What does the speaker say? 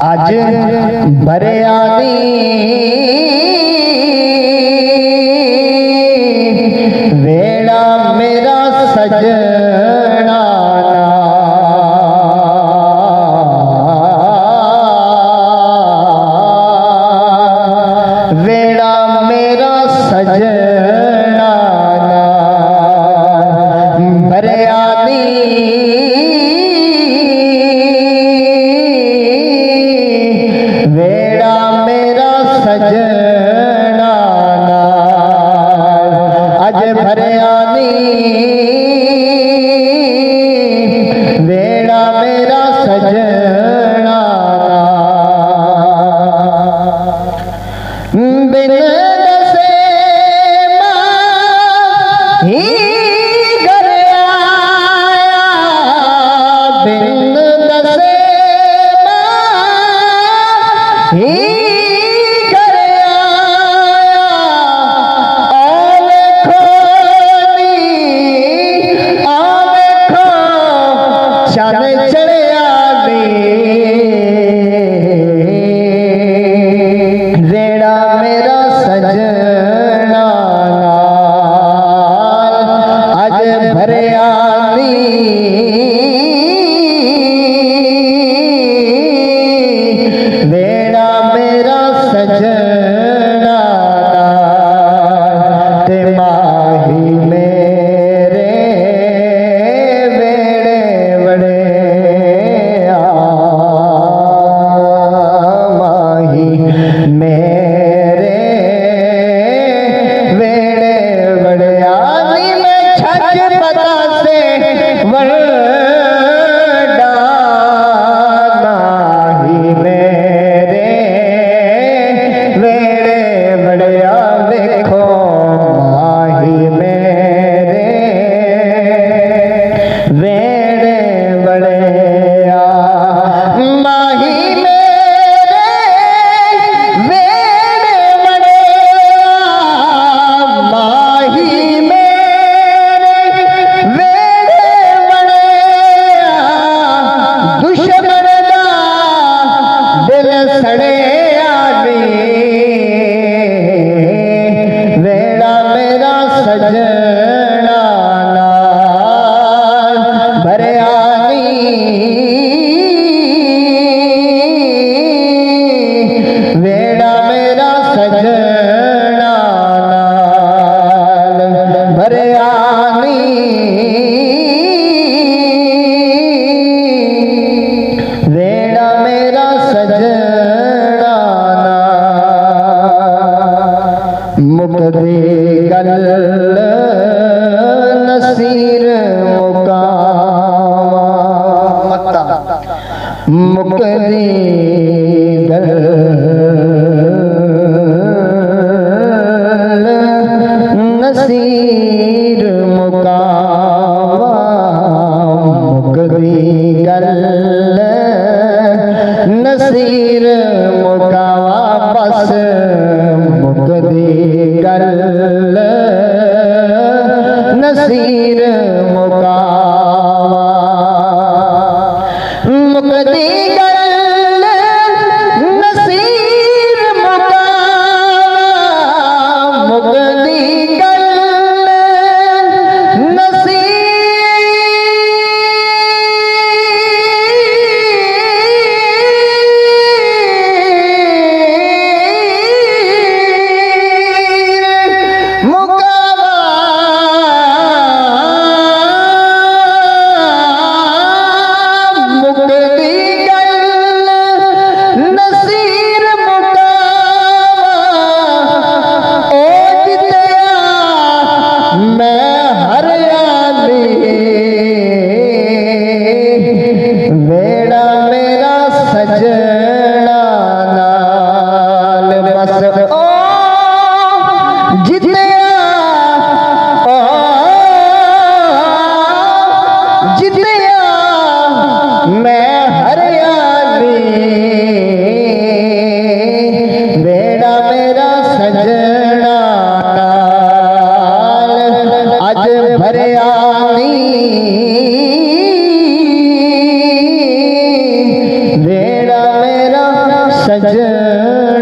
आज भरे आदि वेड़ा मेरा सजना वेड़ा मेरा सजना भरे आदि वेड़ा मेरा सजना अज भरे आनी वेड़ा मेरा सजना बिन दसे ही घर आया बिन दसे ही घर आया आल खोली आल खो चन चढ़िया वेड़ा मेरा सजना अज भरे आनी वेड़ा मेरा सजना ते माही मेरे वेड़े बड़े माही मेरे वेड़े बड़े आनी में छज पता से वरडा माही मेरे वेड़े बड़िया देखो माही मेरे वेड़े बड़िया माही मेरे वेड़े बड़िया माही मेरे वेड़े बड़िया दुश्मन दा दिल सड़े आनी वेड़ा मेरा सजना भरे आनी वेड़ा मेरा सजना भरे आनी वेड़ा मेरा सजना मुकदे गल नसीर मुकामा मुकदे गल नसीर मुकामा मुकदे गल नसीर मुकावा बस मुकदी गल नसीर मुकावा मुकदी गल सजना